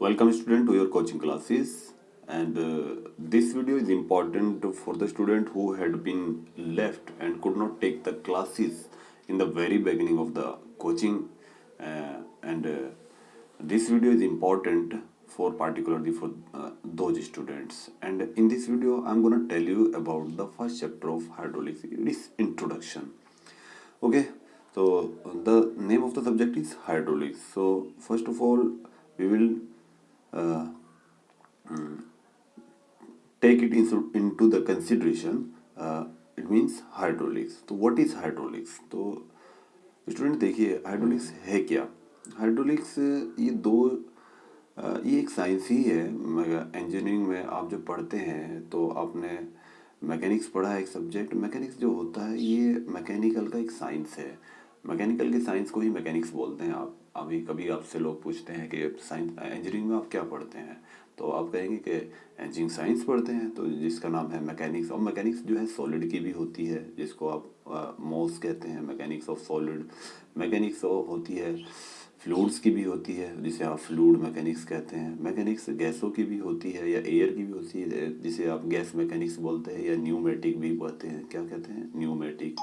Welcome student to your coaching classes, and this video is important for the student who had been left and could not take the classes in the very beginning of the coaching, and this video is important for particularly for those students. And in this video I'm going to tell you about the first chapter of hydraulics. It is introduction. Okay, so the name of the subject is hydraulics. So first of all we will uh, take it into the consideration. It means hyड्रोलिक्स. तो what is hydraulics? तो student देखिए, hydraulics है क्या? Hydraulics ये एक science ही है। Engineering में आप जब पढ़ते हैं तो आपने मैकेनिक्स पढ़ा है, एक सब्जेक्ट। मैकेनिक्स जो होता है ये मैकेनिकल का एक साइंस है। मैकेनिकल के साइंस को ही मैकेनिक्स बोलते हैं। आप अभी कभी आपसे लोग पूछते हैं कि साइंस इंजीनियरिंग में आप क्या पढ़ते हैं, तो आप कहेंगे कि इंजीनियरिंग साइंस पढ़ते हैं, तो जिसका नाम है मैकेनिक्स। और मैकेनिक्स जो है सॉलिड की भी होती है, जिसको आप मोस कहते हैं, मैकेनिक्स ऑफ सॉलिड। मैकेनिक्स होती है फ्लूइड्स की भी होती है, जिसे आप फ्लूइड मैकेनिक्स कहते हैं। मैकेनिक्स गैसों की भी होती है या एयर की भी होती है, जिसे आप गैस मैकेनिक्स बोलते हैं, या न्यूमेटिक भी कहते हैं। क्या कहते हैं? न्यूमेटिक।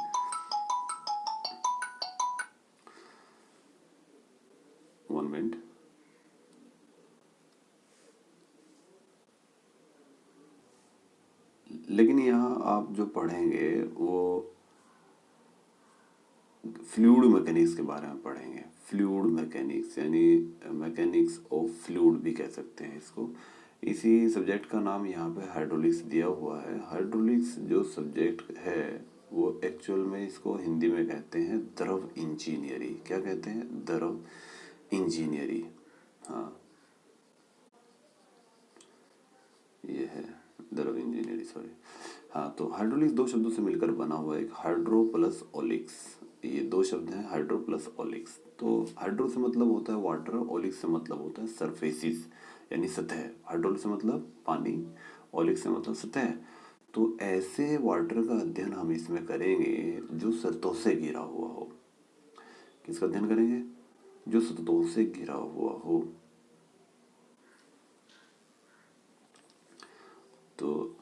1 मिनट। लेकिन यहाँ आप जो पढ़ेंगे वो फ्लूइड मैकेनिक्स के बारे में पढ़ेंगे। फ्लूइड मैकेनिक्स यानी मैकेनिक्स ऑफ फ्लूइड भी कह सकते हैं इसको। इसी सब्जेक्ट का नाम यहाँ पे हाइड्रोलिक्स दिया हुआ है। हाइड्रोलिक्स जो सब्जेक्ट है वो एक्चुअल में इसको हिंदी में कहते हैं द्रव इंजीनियरी। क्या कहते हैं? द्रव इंजीनियरी। हाँ, ये है द्रव इंजीनियरी, सॉरी। हाँ, तो हाइड्रोलिक्स दो शब्दों से मिलकर बना हुआ है, एक हाइड्रो प्लस ओलिक्स। ये दो शब्द हैं, हाइड्रो प्लस ओलिक्स। तो हाइड्रो से मतलब होता है वाटर, ओलिक्स से मतलब होता है सरफेसिस यानी सतह। हाइड्रो से मतलब पानी, ओलिक्स से मतलब सतह। तो ऐसे वाटर का अध्ययन हम इसमें करेंगे जो सतहों से घिरा हुआ हो। किसका अध्ययन करेंगे? जो सतहों से घिरा हुआ हो। तो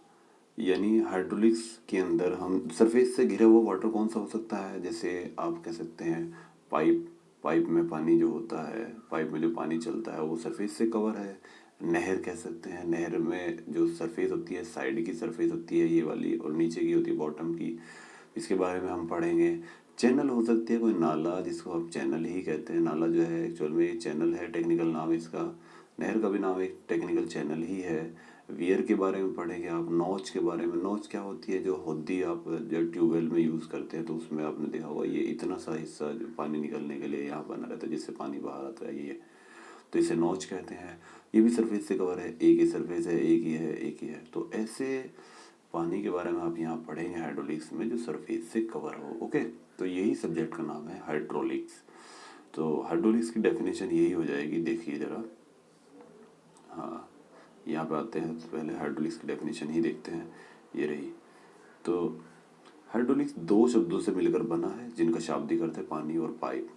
यानी हाइड्रोलिक्स के अंदर हम सरफेस से घिरा हुआ वाटर कौन सा हो सकता है? जैसे आप कह सकते हैं पाइप। पाइप में पानी जो होता है, पाइप में जो पानी चलता है वो सरफेस से कवर है। नहर कह सकते हैं, नहर में जो सरफेस होती है, साइड की सरफेस होती है ये वाली, और नीचे की होती है बॉटम की। इसके बारे में हम पढ़ेंगे। चैनल हो सकती है कोई नाला, जिसको आप चैनल ही कहते हैं। नाला जो है एक्चुअल में चैनल है, टेक्निकल नाम इसका। नहर का भी नाम एक टेक्निकल चैनल ही है। वियर के बारे में पढ़ेंगे आप। नोच के बारे में, नोच क्या होती है? जो होदी आप जो ट्यूबवेल में यूज़ करते हैं, तो उसमें आपने देखा होगा ये इतना सा हिस्सा जो पानी निकलने के लिए यहाँ बना रहता है, जिससे पानी बाहर आता है, ये तो इसे नोच कहते हैं। ये भी सरफेस से कवर है, एक ही सरफेस है, एक ही है, एक ही है। तो ऐसे पानी के बारे में आप यहाँ पढ़ेंगे हाइड्रोलिक्स में, जो सरफेस से कवर हो। ओके, तो यही सब्जेक्ट का नाम है हाइड्रोलिक्स। तो हाइड्रोलिक्स की डेफिनेशन यही हो जाएगी, देखिए ज़रा। हाँ, यहाँ पे आते हैं तो पहले हाइड्रोलिक्स की डेफिनेशन ही देखते हैं। ये रही। तो हाइड्रोलिक्स दो शब्दों से मिलकर बना है, जिनका शाब्दिक अर्थ है पानी और पाइप।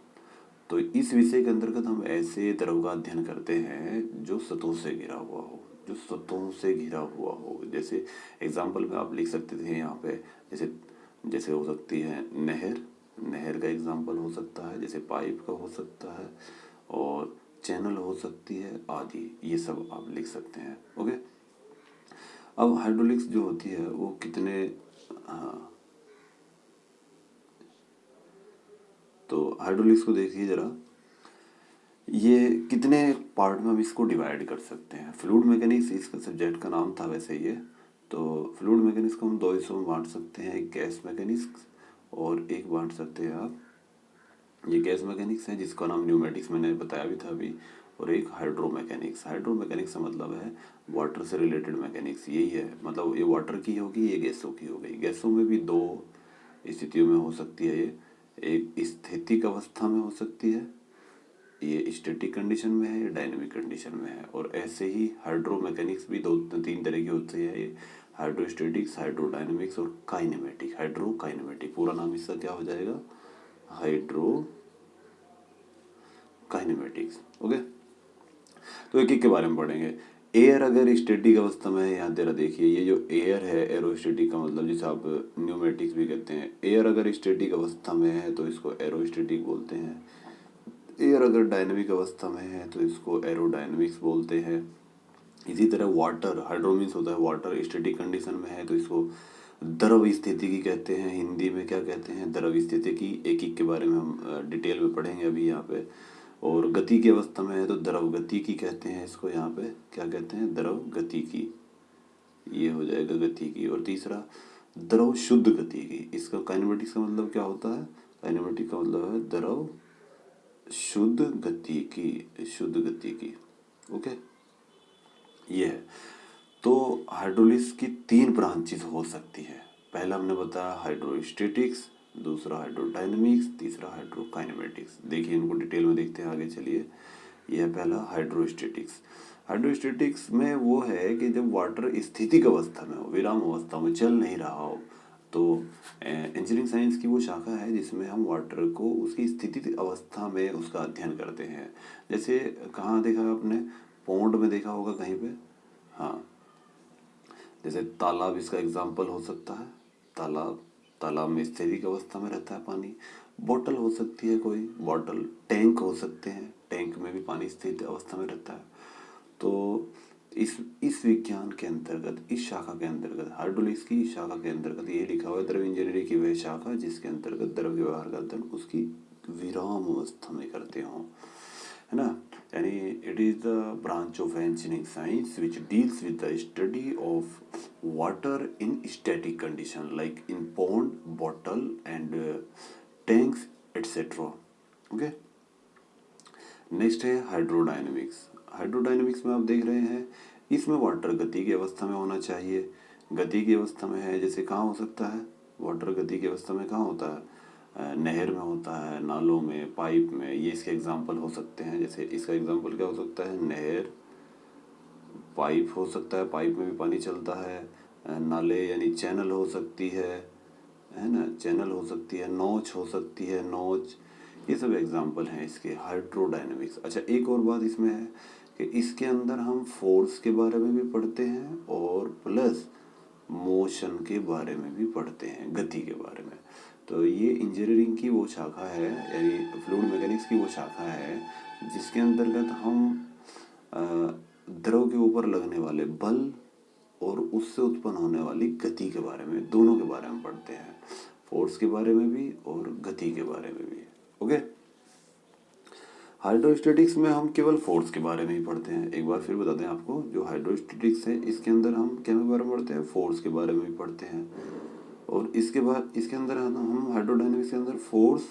तो इस विषय के अंतर्गत हम ऐसे द्रव का अध्ययन करते हैं जो सतहों से घिरा हुआ हो, जो सतहों से घिरा हुआ हो। जैसे एग्जाम्पल में आप लिख सकते थे यहाँ पे, जैसे जैसे हो सकती है नहर। नहर का एग्जाम्पल हो सकता है, जैसे पाइप का हो सकता है, और चैनल हो सकती है आदि। ये सब आप लिख सकते हैं। ओके, अब हाइड्रोलिक्स जो होती है वो कितने, हाँ, तो हाइड्रोलिक्स को देखिए ज़रा। ये कितने पार्ट में हम इसको डिवाइड कर सकते हैं? फ्लूइड मैकेनिक्स इसका सब्जेक्ट का नाम था वैसे ये। तो फ्लूइड मैकेनिक्स को हम दो हिस्सों में बांट सकते हैं, एक गैस मैकेनिक्स और एक बांट सकते हैं आप, ये गैस मैकेनिक्स है जिसका नाम न्यूमेटिक्स मैंने बताया भी था अभी, और एक हाइड्रो मैकेनिक्स। हाइड्रो मैकेनिक्स का मतलब है वाटर से रिलेटेड मैकेनिक्स, यही है। मतलब ये वाटर की होगी, ये गैसों की हो गई। गैसों में भी दो स्थितियों में हो सकती है ये, एक स्थितिक अवस्था में हो सकती है, ये स्टैटिक कंडीशन में है, डायनेमिक कंडीशन में है। और ऐसे ही हाइड्रो मैकेनिक्स भी दो तीन तरह की होती है, ये हाइड्रोस्टैटिक्स, हाइड्रोडायनेमिक्स और काइनेमेटिक। हाइड्रो काइनेमेटिक पूरा नाम इसका क्या हो जाएगा? Hydro kinematics. ओके, तो एक एक के बारे में पढ़ेंगे। एयर अगर स्टैटिक अवस्था में है, यहाँ तेरा देखिए ये जो एयर है एरोस्टैटिक का मतलब जिसे आप न्यूमेटिक्स भी कहते हैं। एयर अगर स्टैटिक अवस्था में है तो इसको एरोस्टैटिक बोलते हैं। एयर अगर डायनेमिक अवस्था में है तो इसको एरोडायनेमिक्स बोलते हैं। इसी तरह वाटर, हाइड्रो मीन्स होता है वाटर, स्टैटिक कंडीशन में है तो इसको द्रव स्थितिकी कहते हैं। हिंदी में क्या कहते हैं? द्रव स्थितिकी। एक एक के बारे में हम डिटेल में पढ़ेंगे अभी यहाँ पे। और गति की अवस्था में है तो द्रव गतिकी कहते हैं इसको। यहाँ पे क्या कहते हैं? द्रव गतिकी। ये हो जाएगा गतिकी। और तीसरा द्रव शुद्ध गतिकी। इसका काइनेमेटिक्स का मतलब क्या होता है? काइनेमेटिक का मतलब है द्रव शुद्ध गतिकी, शुद्ध गतिकी। ओके, ये है। तो हाइड्रोलिक्स की 3 ब्रांचेस हो सकती है। पहला हमने बताया हाइड्रोस्टैटिक्स, दूसरा हाइड्रोडायनेमिक्स, तीसरा हाइड्रोकाइनेमेटिक्स। देखिए इनको डिटेल में देखते हैं आगे, चलिए। यह पहला हाइड्रोस्टैटिक्स। हाइड्रोस्टैटिक्स में वो है कि जब वाटर स्थितिक अवस्था में हो, विराम अवस्था में, चल नहीं रहा हो, तो इंजीनियरिंग साइंस की वो शाखा है जिसमें हम वाटर को उसकी स्थितिक अवस्था में उसका अध्ययन करते हैं। जैसे कहाँ देखा आपने? पौंड में देखा होगा कहीं पे। हाँ, जैसे तालाब इसका एग्जाम्पल हो सकता है। तालाब, तालाब में स्थितिक अवस्था में रहता है पानी। बोतल हो सकती है कोई, बॉटल। टैंक हो सकते हैं, टैंक में भी पानी स्थिर अवस्था में रहता है। तो इस विज्ञान के अंतर्गत, इस शाखा के अंतर्गत, हाइड्रोलिक्स की शाखा के अंतर्गत ये लिखा हुआ है द्रव इंजीनियरिंग की वह शाखा जिसके अंतर्गत द्रव के व्यवहार का अध्ययन उसकी विराम अवस्था में करते हों, है ना। यानी it is the branch of engineering science which deals with the study of water in static condition like in pond, bottle and tanks etcetera. Okay, next है हाइड्रोडायनेमिक्स। हाइड्रोडायनेमिक्स में आप देख रहे हैं इसमें वाटर गति की अवस्था में होना चाहिए। गति की अवस्था में है, जैसे कहाँ हो सकता है वाटर गति की अवस्था में? कहाँ होता है? नहर में होता है, नालों में, पाइप में। ये इसके एग्जाम्पल हो सकते हैं। जैसे इसका एग्जाम्पल क्या हो सकता है? नहर, पाइप हो सकता है, पाइप में भी पानी चलता है। नाले यानी चैनल हो सकती है ना, चैनल हो सकती है, नोच हो सकती है, नोच। ये सब एग्जाम्पल हैं इसके हाइड्रोडायनेमिक्स। अच्छा, एक और बात इसमें है कि इसके अंदर हम फोर्स के बारे में भी पढ़ते हैं और प्लस मोशन के बारे में भी पढ़ते हैं, गति के बारे में। तो ये इंजीनियरिंग की वो शाखा है, यानी फ्लूइड मैकेनिक्स की वो शाखा है जिसके अंतर्गत हम द्रव के ऊपर लगने वाले बल और उससे उत्पन्न होने वाली गति के बारे में, दोनों के बारे में पढ़ते हैं। फोर्स के बारे में भी और गति के बारे में भी। ओके, हाइड्रोस्टैटिक्स में हम केवल फोर्स के बारे में ही पढ़ते हैं। एक बार फिर बताते हैं आपको, जो हाइड्रोस्टैटिक्स है इसके अंदर हम क्या के बारे में पढ़ते हैं? फोर्स के बारे में भी पढ़ते हैं। और इसके बाद इसके अंदर है ना, हम हाइड्रोडायनेमिक्स के अंदर फोर्स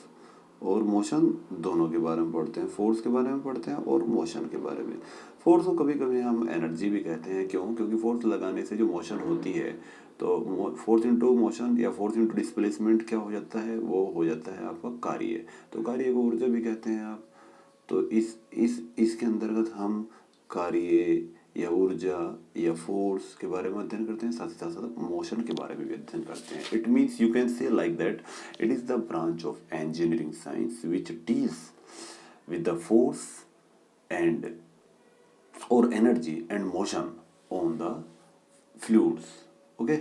और मोशन दोनों के बारे में पढ़ते हैं। फोर्स के बारे में पढ़ते हैं और मोशन के बारे में। फोर्स को कभी कभी हम एनर्जी भी कहते हैं। क्यों? क्योंकि फोर्स लगाने से जो मोशन होती है, तो फोर्स इंटू मोशन या फोर्स इंटू डिस्प्लेसमेंट क्या हो जाता है? वो हो जाता है आपका कार्य। तो कार्य को ऊर्जा भी कहते हैं आप। तो इसके अंतर्गत हम कार्य या ऊर्जा या फोर्स के बारे में अध्ययन करते हैं, साथ ही साथ मोशन के बारे में भी अध्ययन करते हैं। It means you can say like that it is the branch of engineering science which deals with the force and और energy and motion on the fluids. Okay,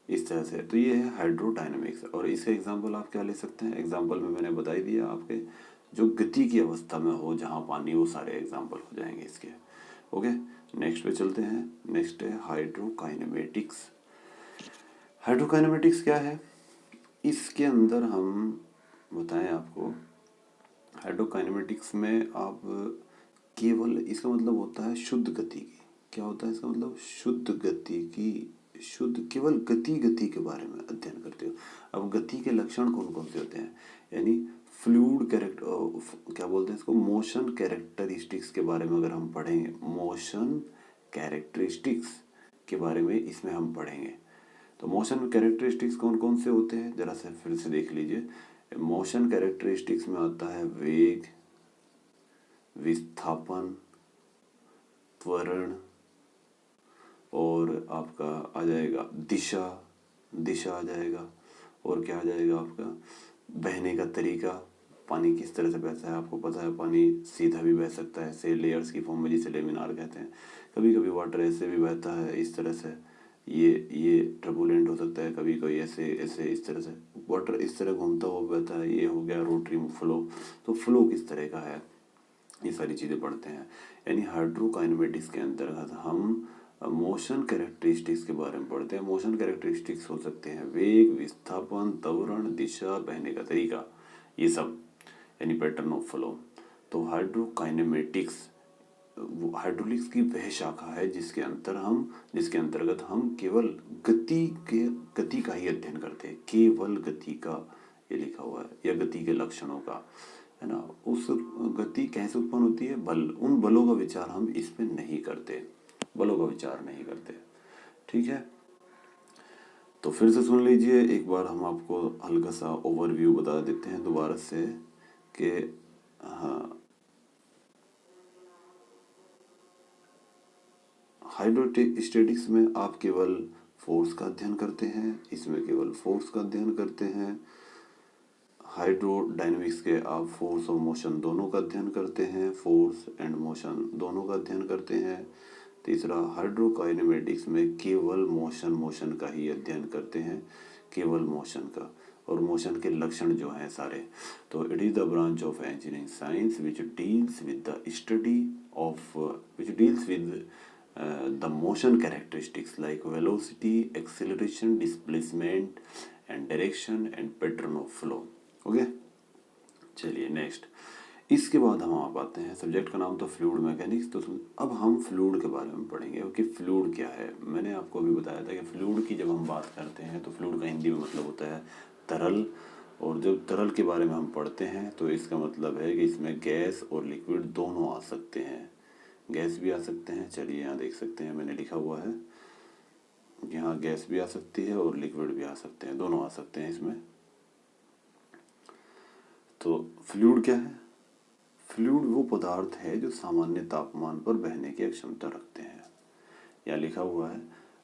इस तरह से। तो ये है हाइड्रोडायनेमिक्स। और इसका एग्जाम्पल आप क्या ले सकते हैं? एग्जाम्पल में मैंने बता ही दिया आपके, जो गति की अवस्था में हो जहाँ पानी, वो सारे एग्जाम्पल हो जाएंगे इसके। ओके, नेक्स्ट पे चलते हैं। नेक्स्ट है हाइड्रोकाइनेमेटिक्स। हाइड्रोकाइनेमेटिक्स क्या है? इसके अंदर हम बताएं आपको, हाइड्रोकाइनेमेटिक्स में आप केवल, इसका मतलब होता है शुद्ध गति की। क्या होता है इसका मतलब? शुद्ध गति की, शुद्ध केवल गति के बारे में अध्ययन करते हो। अब गति के लक्षण कौन कौन से होते हैं? यानी फ्लूइड कैरेक्टर, क्या बोलते हैं इसको? मोशन कैरेक्टरिस्टिक्स के बारे में अगर हम पढ़ेंगे, मोशन कैरेक्टरिस्टिक्स के बारे में इसमें हम पढ़ेंगे। तो मोशन कैरेक्टरिस्टिक्स कौन कौन से होते हैं जरा से फिर से देख लीजिए। मोशन कैरेक्टरिस्टिक्स में आता है वेग, विस्थापन, त्वरण, और आपका आ जाएगा दिशा आ जाएगा, और क्या आ जाएगा आपका? बहने का तरीका, पानी किस तरह से बहता है आपको पता है। पानी सीधा भी बह सकता है ऐसे लेयर्स की फॉर्म में, जिसे लेमिनार कहते हैं। कभी कभी वाटर ऐसे भी बहता है इस तरह से, ये टर्बुलेंट हो सकता है, कभी कभी ऐसे ऐसे इस तरह से वाटर इस तरह घूमता हुआ बहता है। ये हो गया रोटरी फ्लो। तो फ्लो किस तरह का है, ये सारी चीज़ें पढ़ते हैं। यानी हाइड्रोकाइनेमेटिक्स के अंतर्गत हम मोशन कैरेक्टरिस्टिक्स के बारे में पढ़ते हैं। मोशन कैरेक्टरिस्टिक्स हो सकते हैं वेग, विस्थापन, त्वरण, दिशा, बहने का तरीका, ये सब, यानी पैटर्न ऑफ फ्लो। तो हाइड्रोकाइनेमेटिक्स हाइड्रोलिक्स की वह शाखा है जिसके अंतर्गत हम केवल गति का ही अध्ययन करते हैं। केवल गति का, ये लिखा हुआ है, या गति के लक्षणों का, है ना। उस गति कैसे उत्पन्न होती है, बल, उन बलों का विचार हम इसमें नहीं करते, बलों का विचार नहीं करते। ठीक है, तो फिर से सुन लीजिए एक बार, हम आपको हल्का सा ओवरव्यू बता देते हैं दोबारा से कि हाँ, हाइड्रोस्टैटिक्स में आप केवल फोर्स का अध्ययन करते हैं, इसमें केवल फोर्स का अध्ययन करते हैं। हाइड्रोडायनेमिक्स के आप फोर्स और मोशन दोनों का अध्ययन करते हैं, फोर्स एंड मोशन दोनों का अध्ययन करते हैं। तीसरा, हाइड्रोकाइनेमेटिक्स में केवल मोशन का ही अध्ययन करते हैं, केवल मोशन का, और मोशन के लक्षण जो हैं सारे। तो it is the branch of engineering science which deals with the study of which deals with the motion characteristics like velocity, acceleration, displacement and direction and pattern of flow। Okay, चलिए next. इसके बाद हम आप आते हैं, subject का नाम था फ्लूइड मैकेनिक्स। तो अब हम फ्लूइड के बारे में पढ़ेंगे कि फ्लूइड क्या है। मैंने आपको अभी बताया था कि फ्लूइड की जब हम बात करते हैं तो फ्लूइड का हिंदी में मतलब होता है तरल। और जब तरल के बारे में हम पढ़ते हैं तो इसका मतलब है कि इसमें गैस और लिक्विड दोनों आ सकते हैं, गैस भी आ सकते हैं। चलिए यहाँ देख सकते हैं, मैंने लिखा हुआ है, यहाँ गैस भी आ सकती है और लिक्विड भी आ सकते हैं, दोनों आ सकते हैं इसमें। तो फ्लूइड क्या है? फ्लूइड वो पदार्थ है जो सामान्य तापमान पर बहने की क्षमता रखते हैं। यहाँ लिखा हुआ है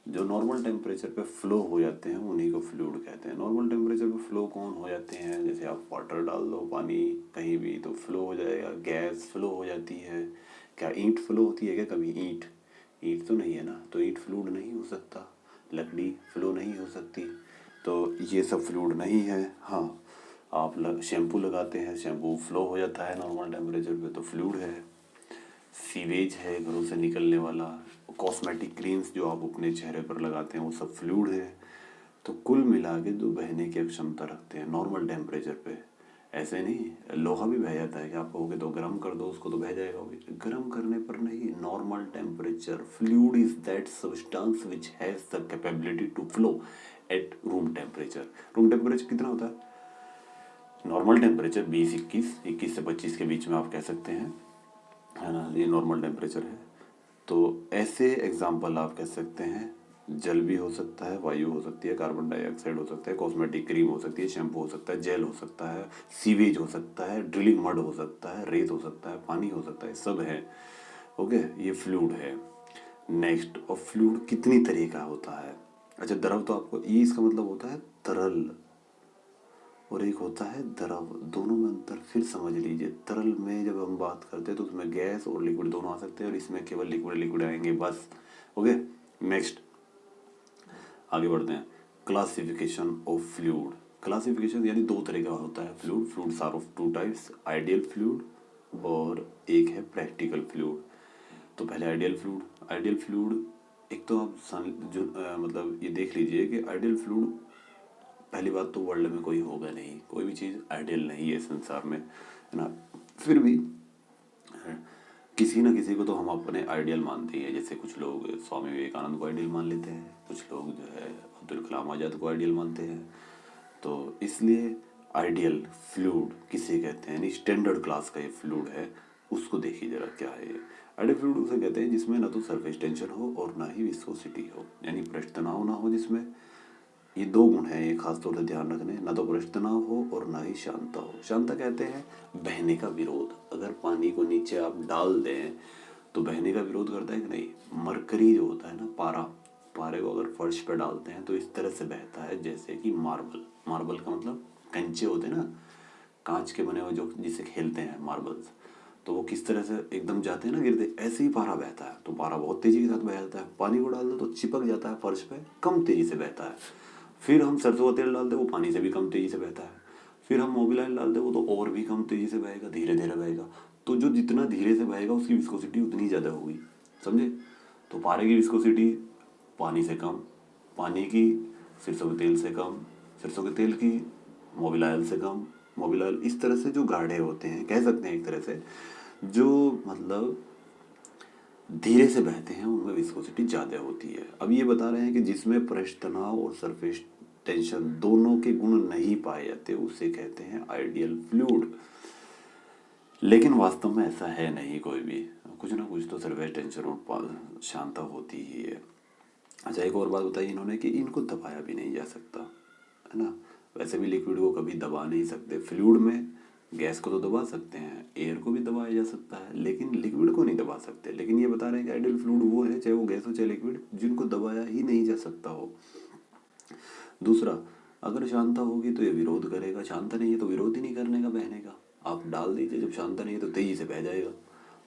जो नॉर्मल टेम्परेचर पे फ्लो हो जाते हैं उन्हीं को फ्लूइड कहते हैं। नॉर्मल टेम्परेचर पे फ्लो कौन हो जाते हैं, जैसे आप वाटर डाल दो पानी कहीं भी तो फ्लो हो जाएगा। गैस फ्लो हो जाती है। क्या ईंट फ्लो होती है क्या कभी? ईंट तो नहीं है ना, तो ईंट फ्लूइड नहीं हो सकता। लकड़ी फ्लो नहीं हो सकती, तो ये सब फ्लूइड नहीं है। हाँ, आप शैम्पू लगाते हैं, शैम्पू फ्लो हो जाता है नॉर्मल टेम्परेचर पे, तो फ्लूइड है। सीवेज है घरों से निकलने वाला, कॉस्मेटिक क्रीम्स जो आप अपने चेहरे पर लगाते हैं वो सब फ्लूइड है। तो कुल मिला के जो बहने की क्षमता रखते हैं नॉर्मल टेम्परेचर पे। ऐसे नहीं, लोहा भी बह जाता है कि आप कहोगे तो गर्म कर दो उसको तो बह जाएगा, गर्म करने पर नहीं, normal temperature. Fluid is that substance which has the capability to flow at room temperature. Room temperature कितना होता है? नॉर्मल टेम्परेचर 21 से 25 के बीच में आप कह सकते हैं, है ना, ये नॉर्मल टेम्परेचर है। तो ऐसे एग्जाम्पल आप कह सकते हैं, जल भी हो सकता है, वायु हो सकती है, कार्बन डाइऑक्साइड हो सकता है, कॉस्मेटिक क्रीम हो सकती है, शैम्पू हो सकता है, जेल हो सकता है, सीवेज हो सकता है, ड्रिलिंग मड हो सकता है, रेत हो सकता है, पानी हो सकता है, सब है। ओके, ये फ्लूइड है। नेक्स्ट, और फ्लूइड कितनी तरह का होता है? अच्छा, द्रव तो आपको, ये इसका मतलब होता है तरल, और एक होता है द्रव। दोनों में अंतर फिर समझ लीजिए। तरल में जब हम बात करते हैं तो उसमें गैस और लिक्विड दोनों आ सकते हैं, और इसमें केवल लिक्विड आएंगे बस। ओके, नेक्स्ट आगे बढ़ते हैं। Classification of fluid. क्लासिफिकेशन यानी दो तरह का होता है fluid. Fluids are of two types, ideal fluid और एक है प्रैक्टिकल फ्लूइड। तो पहले आइडियल फ्लूइड एक तो आप मतलब ये देख लीजिए कि आइडियल फ्लूइड, पहली बात तो वर्ल्ड में कोई होगा नहीं, कोई भी चीज़ आइडियल नहीं है संसार में, है ना। फिर भी किसी ना किसी को तो हम अपने आइडियल मानते हैं। जैसे कुछ लोग स्वामी विवेकानंद को आइडियल मान लेते हैं, कुछ लोग जो है अब्दुल कलाम आज़ाद को आइडियल मानते हैं। तो इसलिए आइडियल फ्लूइड किसे कहते हैं, यानी स्टैंडर्ड क्लास का ये फ्लूइड है, उसको देखिए जरा क्या है ये। आइडियल फ्लूइड उसे कहते हैं जिसमें ना तो सरफेस टेंशन हो और ना ही विस्कोसिटी हो, यानी पृष्ठ तनाव ना हो, जिसमें ये दो गुण हैं ये खास तौर से ध्यान रखने, ना तो पृष्ठ तनाव हो और ना ही शांता हो। शांता कहते हैं बहने का विरोध। अगर पानी को नीचे आप डाल दें तो बहने का विरोध करता है कि नहीं। मरकरी जो होता है ना, पारे को अगर फर्श पे डालते हैं तो इस तरह से बहता है जैसे कि मार्बल का मतलब कंचे होते हैं ना, कांच के बने हुए जो जिसे खेलते हैं मार्बल्स, तो वो किस तरह से एकदम जाते हैं ना गिरते, ऐसे ही पारा बहता है। तो पारा बहुत तेजी के साथ बह जाता है, पानी को डाल दो तो चिपक जाता है फर्श पे, कम तेजी से बहता है। फिर हम सरसों का तेल डाल दे, वो पानी से भी कम तेजी से बहता है। फिर हम मोबिल ऑयल डाल दे, वो तो और भी कम तेजी से बहेगा, धीरे धीरे बहेगा। तो जो जितना धीरे से बहेगा उसकी विस्कोसिटी उतनी ज़्यादा होगी, समझे। तो पारे की विस्कोसिटी पानी से कम, पानी की सरसों के तेल से कम, सरसों के तेल की मोबिल ऑयल से कम, मोबिल ऑयल, इस तरह से जो गाढ़े होते हैं, कह सकते हैं एक तरह से जो मतलब धीरे से बहते हैं, उनमें विस्कोसिटी ज़्यादा होती है। अब ये बता रहे हैं कि जिसमें पृष्ठ तनाव और सरफेस टेंशन दोनों के गुण नहीं पाए जाते उसे कहते हैं आइडियल फ्लूइड। लेकिन वास्तव में ऐसा है नहीं, कोई भी कुछ ना कुछ तो सरफेस टेंशन और शांता होती ही है। अच्छा, एक और बात बताई इन्होंने कि इनको दबाया भी नहीं जा सकता, है ना। वैसे भी लिक्विड को कभी दबा नहीं सकते। फ्लूइड में गैस को तो दबा सकते हैं, एयर को भी दबाया जा सकता है, लेकिन लिक्विड को नहीं दबा सकते। लेकिन ये बता रहे हैं कि आइडियल फ्लूइड वो है, चाहे वो गैस हो चाहे लिक्विड, जिनको दबाया ही नहीं जा सकता हो। दूसरा, अगर शांता होगी तो ये विरोध करेगा, शांता नहीं है तो विरोध ही नहीं करने का, बहने का। आप डाल दीजिए, जब शांता नहीं है तो तेजी से बह जाएगा।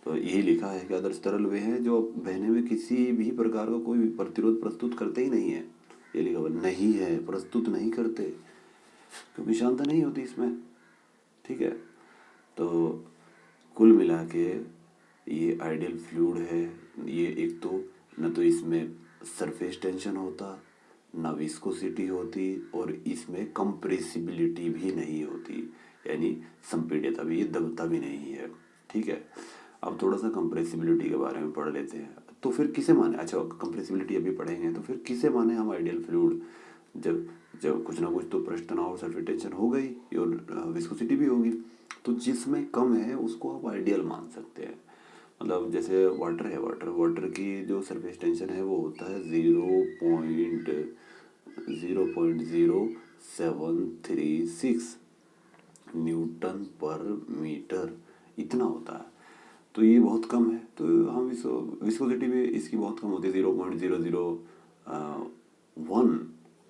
तो यही लिखा है कि आदर्श तरल वे हैं जो बहने में किसी भी प्रकार का कोई प्रतिरोध प्रस्तुत करते ही नहीं है। ये लिखा हुआ नहीं है, प्रस्तुत नहीं करते, क्योंकि शांता नहीं होती इसमें, ठीक है। तो कुल मिला के ये आइडियल फ्लूइड है। ये एक तो न तो इसमें सरफेस टेंशन होता, ना विस्कोसिटी होती, और इसमें कंप्रेसिबिलिटी भी नहीं होती, यानी संपीड्यता भी, ये दबता भी नहीं है, ठीक है। अब थोड़ा सा कंप्रेसिबिलिटी के बारे में पढ़ लेते हैं। तो फिर किसे माने, अच्छा कंप्रेसिबिलिटी अभी पढ़ेंगे, तो फिर किसे माने हम आइडियल फ्लूइड। जब जब कुछ ना कुछ तो पृष्ठ तनाव और सरफेस टेंशन हो गई और विस्कोसिटी भी होगी, तो जिसमें कम है उसको आप आइडियल मान सकते हैं। मतलब जैसे वाटर है, वाटर की जो सरफेस टेंशन है वो होता है 0.0736 न्यूटन पर मीटर, इतना होता है। तो ये बहुत कम है, तो हम विस्कोसिटी भी इसकी बहुत कम होती है, 0.001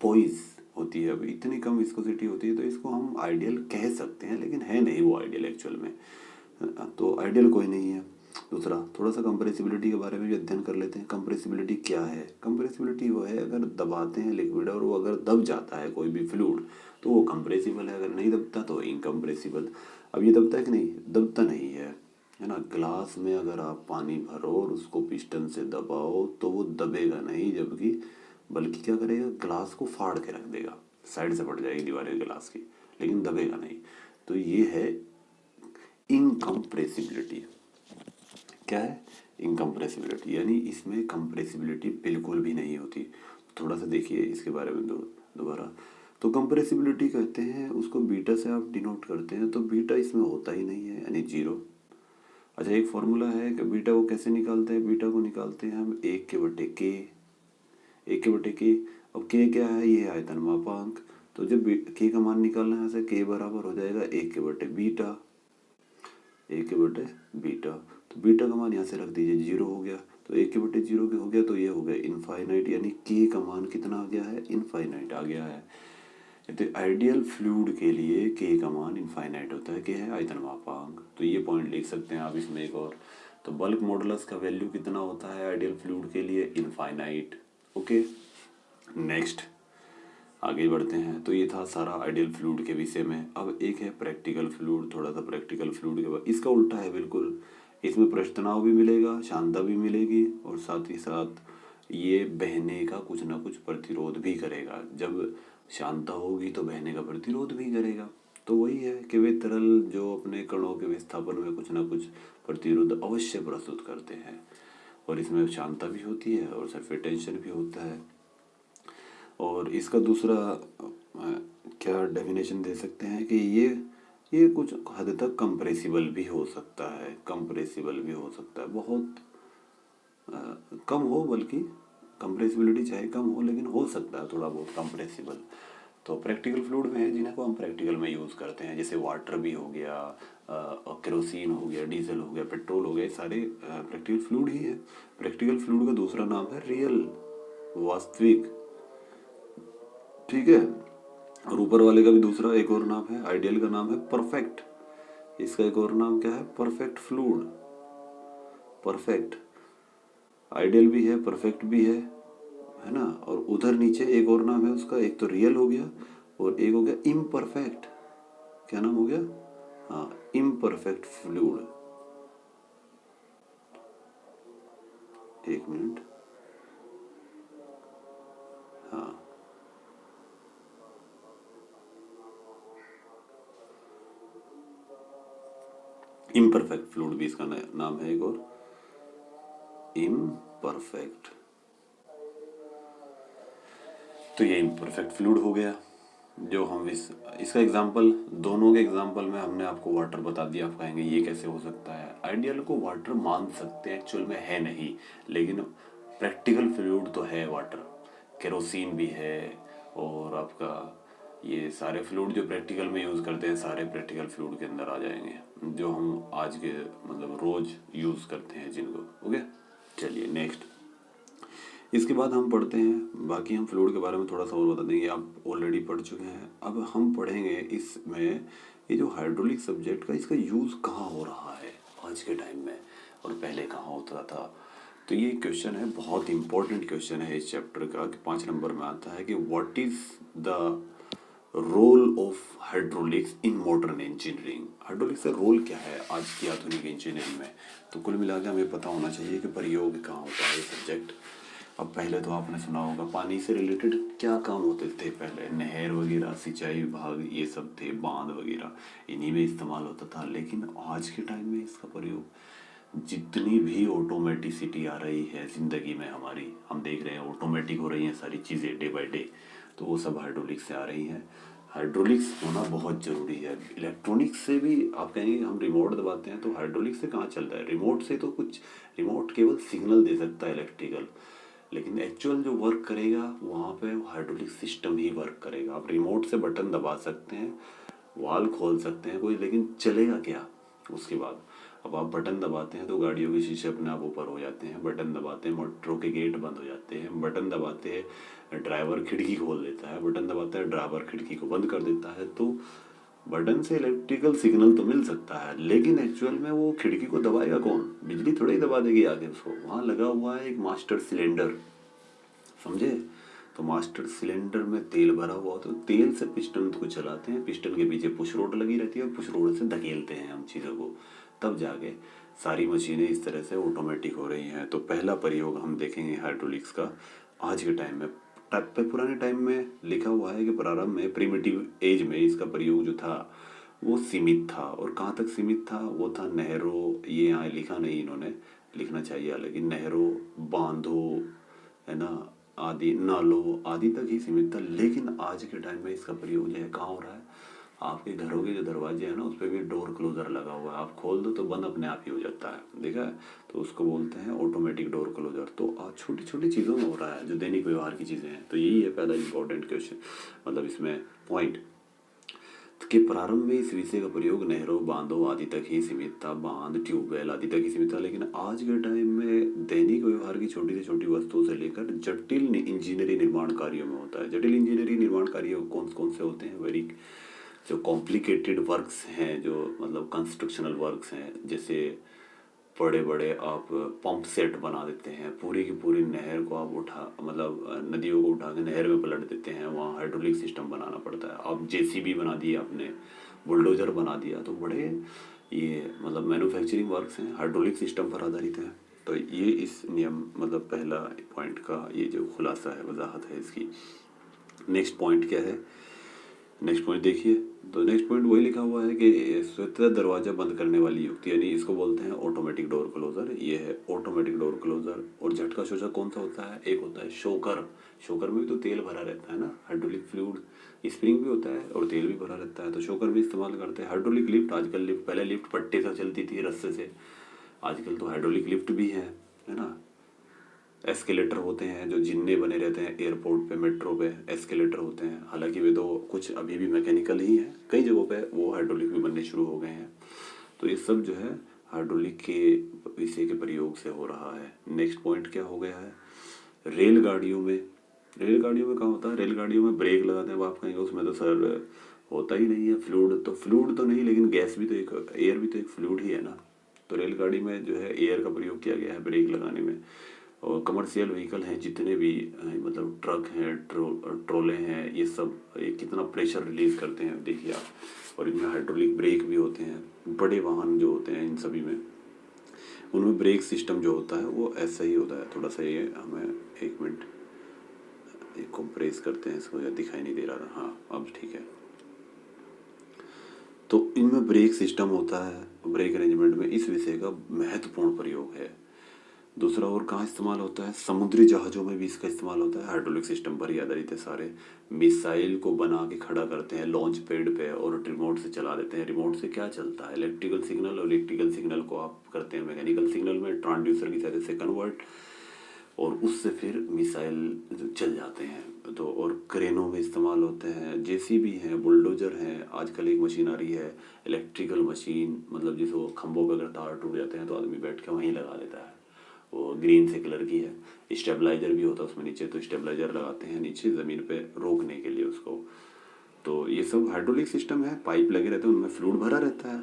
पॉइस होती है। अब इतनी कम विस्कोसिटी होती है, तो इसको हम आइडियल कह सकते हैं, लेकिन है नहीं वो आइडियल एक्चुअल में। तो आइडियल कोई नहीं है। दूसरा, थोड़ा सा कंप्रेसिबिलिटी के बारे में भी अध्ययन कर लेते हैं। कंप्रेसिबिलिटी क्या है। कंप्रेसिबिलिटी वो है, अगर दबाते हैं लिक्विड और वो अगर दब जाता है कोई भी फ्लूइड, तो वो कंप्रेसिबल है, अगर नहीं दबता तो इनकम्प्रेसिबल। अब ये दबता है कि नहीं, दबता नहीं है ना। ग्लास में अगर आप पानी भरो और उसको पिस्टन से दबाओ तो वो दबेगा नहीं, जबकि बल्कि क्या करेगा, ग्लास को फाड़ के रख देगा, साइड से फट जाएगी दीवारें गिलास की, लेकिन दबेगा नहीं। तो ये है इनकम्प्रेसिबिलिटी। क्या है, इनकम्प्रेसिबिलिटी, यानी इसमें कंप्रेसिबिलिटी बिल्कुल भी नहीं होती। थोड़ा सा देखिए इसके बारे में दोबारा। तो कंप्रेसिबिलिटी कहते हैं उसको, बीटा से आप डिनोट करते हैं, तो बीटा इसमें होता ही नहीं है, यानी जीरो। अच्छा, एक फॉर्मूला है कि बीटा को कैसे निकालते हैं। बीटा को निकालते हैं हम 1/k, 1/k। अब k क्या है, ये है आयतन मापांक। तो जब k का मान निकालना है, यहाँ से k बराबर हो जाएगा 1/बीटा, 1/बीटा। तो बीटा का मान यहाँ से रख दीजिए, 0 हो गया। तो 1/0 के हो गया, तो ये हो गया इनफाइनाइट, यानी k का मान कितना आ गया है, इनफाइनाइट आ गया है। तो आइडियल फ्लूइड के लिए k का मान इनफाइनाइट होता है, k है आयतन मापांक। तो ये पॉइंट लिख सकते हैं आप इसमें एक और। तो बल्क मॉडुलस का वैल्यू कितना होता है आइडियल फ्लूइड के लिए, इनफाइनाइट। ओके, नेक्स्ट आगे बढ़ते हैं। तो ये था सारा आइडियल फ्लूइड के विषय में। अब एक है प्रैक्टिकल फ्लूइड। थोड़ा सा प्रैक्टिकल फ्लूइड के बाद, इसका उल्टा है बिल्कुल। इसमें पृष्ठ तनाव भी मिलेगा, शांता भी मिलेगी, और साथ ही साथ ये बहने का कुछ ना कुछ प्रतिरोध भी करेगा। जब शांता होगी तो बहने का प्रतिरोध भी करेगा। तो वही है कि वे तरल जो अपने कणों के विस्थापन में कुछ ना कुछ प्रतिरोध अवश्य प्रस्तुत करते हैं, और इसमें शांता भी होती है और सरफेस टेंशन भी होता है। और इसका दूसरा क्या डेफिनेशन दे सकते हैं कि ये कुछ हद तक कंप्रेसिबल भी हो सकता है, कंप्रेसिबल भी हो सकता है, बहुत कम हो, बल्कि कंप्रेसिबिलिटी चाहे कम हो लेकिन हो सकता है थोड़ा बहुत कंप्रेसिबल। तो प्रैक्टिकल फ्लूइड में है जिन्हें को हम प्रैक्टिकल में यूज़ करते हैं, जैसे वाटर भी हो गया, केरोसिन हो गया, डीजल हो गया, पेट्रोल हो गया, सारे प्रैक्टिकल फ्लूइड ही है। प्रैक्टिकल फ्लूइड का दूसरा नाम है रियल, वास्तविक, ठीक है। और ऊपर वाले का भी दूसरा एक और नाम है, आइडियल का नाम है परफेक्ट। इसका एक और नाम क्या है, परफेक्ट फ्लूइड। परफेक्ट, आइडियल भी है, परफेक्ट भी है ना। और उधर नीचे एक और नाम है उसका, एक तो रियल हो गया और एक हो गया इम्परफेक्ट। क्या नाम हो गया, हाँ, इम्परफेक्ट फ्लूइड। एक मिनट, हाँ, इम्परफेक्ट फ्लूइड भी इसका नाम है एक और, इम्परफेक्ट। तो ये इम्परफेक्ट फ्लूइड हो गया। जो हम इसका एग्जाम्पल, दोनों के एग्जाम्पल में हमने आपको वाटर बता दिया। आप कहेंगे ये कैसे हो सकता है, आइडियल को वाटर मान सकते हैं, एक्चुअल में है नहीं, लेकिन प्रैक्टिकल फ्लूइड तो है वाटर। केरोसिन भी है, और आपका ये सारे फ्लूइड जो प्रैक्टिकल में यूज़ करते हैं, सारे प्रैक्टिकल फ्लूइड के अंदर आ जाएंगे, जो हम आज के मतलब रोज़ यूज़ करते हैं जिनको। ओके, चलिए नेक्स्ट। इसके बाद हम पढ़ते हैं, बाकी हम फ्लूइड के बारे में थोड़ा सा और बता देंगे, आप ऑलरेडी पढ़ चुके हैं। अब हम पढ़ेंगे इसमें ये जो हाइड्रोलिक सब्जेक्ट का, इसका यूज़ कहाँ हो रहा है आज के टाइम में और पहले कहाँ होता था। तो ये क्वेश्चन है, बहुत इंपॉर्टेंट क्वेश्चन है इस चैप्टर का, कि 5 नंबर में आता है कि what is the role of hydraulics in modern engineering. Hydraulics का रोल क्या है आज की आधुनिक इंजीनियरिंग में। तो कुल मिला के हमें पता होना चाहिए कि प्रयोग कहाँ होता है ये सब्जेक्ट। अब पहले तो आपने सुना होगा पानी से रिलेटेड क्या काम होते थे पहले, नहर वगैरह, सिंचाई विभाग, ये सब थे, बांध वगैरह, इन्हीं में इस्तेमाल होता था। लेकिन आज के टाइम में इसका प्रयोग, जितनी भी ऑटोमेटिसिटी आ रही है ज़िंदगी में हमारी, हम देख रहे हैं ऑटोमेटिक हो रही हैं सारी चीज़ें डे बाय डे, तो वो सब हाइड्रोलिक्स से आ रही हैं। हाइड्रोलिक्स होना बहुत ज़रूरी है। इलेक्ट्रॉनिक्स से भी आप कहेंगे हम रिमोट दबाते हैं, तो हाइड्रोलिक्स से कहाँ चलता है, रिमोट से तो कुछ, रिमोट केवल सिग्नल दे सकता है इलेक्ट्रिकल, लेकिन एक्चुअल जो वर्क करेगा वहाँ पे हाइड्रोलिक सिस्टम ही वर्क करेगा। आप रिमोट से बटन दबा सकते हैं, वाल खोल सकते हैं कोई, लेकिन चलेगा क्या उसके बाद। अब आप बटन दबाते हैं तो गाड़ियों के शीशे अपने आप ऊपर हो जाते हैं, बटन दबाते हैं मोटरों के गेट बंद हो जाते हैं, बटन दबाते हैं ड्राइवर खिड़की खोल देता है, बटन दबाता है ड्राइवर खिड़की को बंद कर देता है। तो बटन से इलेक्ट्रिकल सिग्नल तो मिल सकता है, लेकिन एक्चुअल में वो खिड़की को दबाएगा कौन, बिजली थोड़ा ही दबा देगी आगे उसको। वहाँ लगा हुआ है एक मास्टर सिलेंडर, समझे। तो मास्टर सिलेंडर में तेल भरा हुआ होता है, तो तेल से पिस्टन को चलाते हैं, पिस्टन के पीछे पुश रोड लगी रहती है और पुश रोड से धकेलते हैं हम चीज़ों को, तब जाके सारी मशीनें इस तरह से ऑटोमेटिक हो रही हैं। तो पहला प्रयोग हम देखेंगे हाइड्रोलिक्स का आज के टाइम में। पुराने टाइम में लिखा हुआ है कि प्रारंभ में, प्रिमिटिव एज में, इसका प्रयोग जो था वो सीमित था। और कहाँ तक सीमित था, वो था नहरों, ये यहाँ लिखा नहीं इन्होंने, लिखना चाहिए हालांकि, नहरों, बांधों, है ना, आदि नालों आदि तक ही सीमित था। लेकिन आज के टाइम में इसका प्रयोग जो है कहाँ हो रहा है, आपके घरों के जो दरवाजे हैं ना, उस पर भी डोर क्लोजर लगा हुआ है, आप खोल दो तो बंद अपने आप ही हो जाता है, देखा है। तो उसको बोलते हैं ऑटोमेटिक डोर क्लोजर। तो आज छोटी छोटी चीज़ों में हो रहा है जो दैनिक व्यवहार की चीज़ें हैं। तो यही है पहला इंपॉर्टेंट क्वेश्चन, मतलब इसमें पॉइंट, के प्रारंभ में इस विषय का प्रयोग नहरों, बांधों आदि तक ही सीमित था, बांध, ट्यूबवेल आदि तक ही सीमित था। लेकिन आज के टाइम में दैनिक व्यवहार की छोटी से छोटी वस्तुओं से लेकर जटिल इंजीनियरिंग निर्माण कार्यों में होता है। जटिल इंजीनियरिंग निर्माण कार्य कौन कौन से होते हैं, वेरी जो कॉम्प्लिकेटेड वर्क्स हैं, जो मतलब कंस्ट्रक्शनल वर्क्स हैं, जैसे बड़े बड़े आप पंप सेट बना देते हैं, पूरी की पूरी नहर को आप उठा, मतलब नदियों को उठा के नहर में पलट देते हैं, वहाँ हाइड्रोलिक सिस्टम बनाना पड़ता है। आप जेसीबी बना दिया आपने, बुलडोजर बना दिया, तो बड़े ये मतलब मैन्युफैक्चरिंग वर्क्स हैं, हाइड्रोलिक सिस्टम पर आधारित हैं। तो ये इस नियम, मतलब पहला पॉइंट का ये जो खुलासा है, वजाहत है इसकी। नेक्स्ट पॉइंट क्या है, नेक्स्ट पॉइंट देखिए। तो नेक्स्ट पॉइंट वही लिखा हुआ है कि स्वतः दरवाजा बंद करने वाली युक्ति, यानी इसको बोलते हैं ऑटोमेटिक डोर क्लोजर। ये है ऑटोमेटिक डोर क्लोजर। और झटका शोषक कौन सा होता है, एक होता है शोकर। शोकर में भी तो तेल भरा रहता है ना, हाइड्रोलिक फ्लूइड, स्प्रिंग भी होता है और तेल भी भरा रहता है, तो शोकर भी इस्तेमाल करते हैं। हाइड्रोलिक लिफ्ट, आजकल लिफ्ट, पहले लिफ्ट पट्टे से चलती थी रस्से से, आजकल तो हाइड्रोलिक लिफ्ट भी है ना। एस्केलेटर होते हैं जो जिन्ने बने रहते हैं एयरपोर्ट पे, मेट्रो पे एस्केलेटर होते हैं, हालांकि वे तो कुछ अभी भी मैकेनिकल ही हैं, कई जगहों पे वो हाइड्रोलिक भी बनने शुरू हो गए हैं। तो ये सब जो है हाइड्रोलिक के विषय के प्रयोग से हो रहा है। नेक्स्ट पॉइंट क्या हो गया है, रेलगाड़ियों में रेलगाड़ियों में कहाँ होता है, रेलगाड़ियों में ब्रेक लगाते हैं, अब आप कहेंगे उसमें तो सर होता ही नहीं है फ्लूइड, तो फ्लूइड तो नहीं, लेकिन गैस भी तो एक, एयर भी तो एक फ्लूइड ही है ना। तो रेलगाड़ी में जो है एयर का प्रयोग किया गया है ब्रेक लगाने में। और कमर्शियल व्हीकल हैं जितने भी मतलब ट्रक हैं, ट्रोले हैं, ये सब ये कितना प्रेशर रिलीज करते हैं देखिए आप। और इनमें हाइड्रोलिक ब्रेक भी होते हैं, बड़े वाहन जो होते हैं इन सभी में, उनमें ब्रेक सिस्टम जो होता है वो ऐसा ही होता है। थोड़ा सा ये हमें, एक मिनट, ये कंप्रेस करते हैं इसको, या दिखाई नहीं दे रहा था, हाँ अब ठीक है। तो इनमें ब्रेक सिस्टम होता है, ब्रेक अरेंजमेंट में इस विषय का महत्वपूर्ण प्रयोग है। दूसरा और कहाँ इस्तेमाल होता है, समुद्री जहाज़ों में भी इसका इस्तेमाल होता है। हाइड्रोलिक सिस्टम पर ही आधारित है सारे। मिसाइल को बना के खड़ा करते हैं लॉन्च पैड पे और रिमोट से चला देते हैं। रिमोट से क्या चलता है, इलेक्ट्रिकल सिग्नल, और इलेक्ट्रिकल सिग्नल को आप करते हैं मैकेनिकल सिग्नल में ट्रांसड्यूसर की सहायता से कन्वर्ट, और उससे फिर मिसाइल चल जाते हैं। तो और क्रेनों में इस्तेमाल होते हैं, जेसीबी हैं, बुलडोजर हैं। आजकल एक मशीन आ रही है इलेक्ट्रिकल मशीन, मतलब जिसको खंभों पे अगर तार टूट जाते हैं तो आदमी बैठ के वहीं लगा लेता है। वो ग्रीन से कलर की है, स्टेबलाइजर भी होता है उसमें नीचे, तो स्टेबलाइजर लगाते हैं नीचे ज़मीन पे रोकने के लिए उसको। तो ये सब हाइड्रोलिक सिस्टम है, पाइप लगे रहते हैं उनमें फ्लूइड भरा रहता है,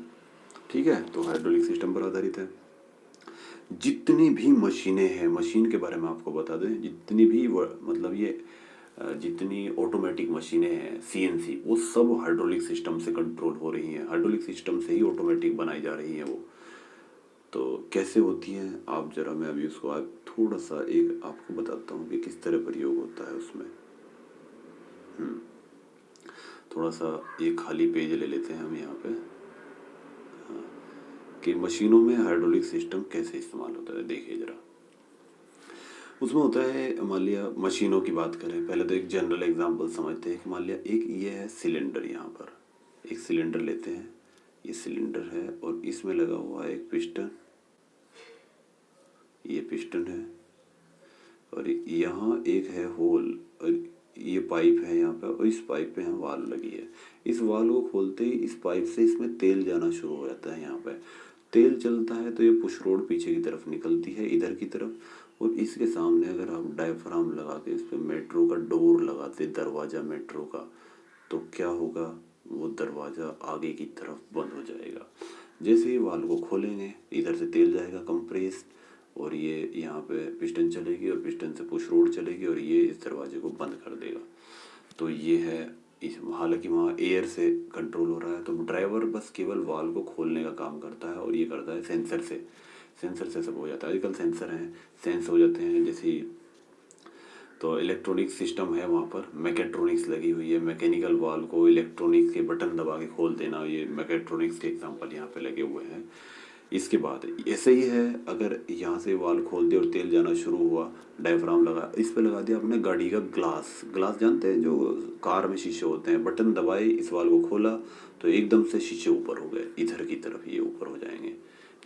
ठीक है। तो हाइड्रोलिक सिस्टम पर आधारित है। जितनी भी मशीनें हैं, मशीन के बारे में आपको बता दें, जितनी भी मतलब ये जितनी ऑटोमेटिक मशीनें हैं सीएनसी, वो सब हाइड्रोलिक सिस्टम से कंट्रोल हो रही हैं, हाइड्रोलिक सिस्टम से ही ऑटोमेटिक बनाई जा रही हैं वो। तो कैसे होती हैं आप जरा, मैं अभी उसको आप थोड़ा सा एक आपको बताता हूँ कि किस तरह प्रयोग होता है उसमें। थोड़ा सा एक खाली पेज ले लेते हैं हम यहाँ पे, कि मशीनों में हाइड्रोलिक सिस्टम कैसे इस्तेमाल होता है, देखिए जरा। उसमें होता है, मान लिया मशीनों की बात करें, पहले तो एक जनरल एग्जांपल समझते हैं कि मान लिया एक ये है सिलेंडर, यहाँ पर एक सिलेंडर लेते हैं, ये सिलेंडर है और इसमें लगा हुआ है एक पिस्टन, ये पिस्टन है, और यहाँ एक है होल, और ये पाइप है यहाँ पे, और इस पाइप पे यहाँ वाल्व लगी है। इस वाल्व को खोलते ही इस पाइप से इसमें तेल जाना शुरू हो जाता है। यहाँ पे तेल चलता है तो ये पुश रोड पीछे की तरफ निकलती है इधर की तरफ, और इसके सामने अगर आप डायफ्राम लगा के इस पर मेट्रो का डोर लगाते, दरवाज़ा मेट्रो का, तो क्या होगा, वो दरवाज़ा आगे की तरफ बंद हो जाएगा। जैसे ही वाल्व को खोलेंगे इधर से तेल जाएगा कंप्रेस, और ये यहाँ पे पिस्टन चलेगी और पिस्टन से पुश रोड चलेगी और ये इस दरवाजे को बंद कर देगा। तो ये है इस, हालांकि वहाँ एयर से कंट्रोल हो रहा है, तो ड्राइवर बस केवल वाल्व को खोलने का काम करता है, और ये करता है सेंसर से, सेंसर से सब हो जाता है। आजकल सेंसर हैं, सेंस हो जाते हैं जैसे। तो इलेक्ट्रॉनिक सिस्टम है वहाँ पर, मैकेट्रॉनिक्स लगी हुई है, मैकेनिकल वाल्व को इलेक्ट्रॉनिक्स के बटन दबा के खोल देना, ये मैकेट्रॉनिक्स के एग्जांपल यहाँ पे लगे हुए हैं। इसके बाद ऐसे ही है, अगर यहाँ से वाल्व खोल दिया और तेल जाना शुरू हुआ, डायफ्राम लगा, इस पे लगा दिया आपने गाड़ी का ग्लास, ग्लास जानते हैं जो कार में शीशे होते हैं, बटन दबाए, इस वाल्व को खोला तो एकदम से शीशे ऊपर हो गए, इधर की तरफ ये ऊपर हो जाएंगे,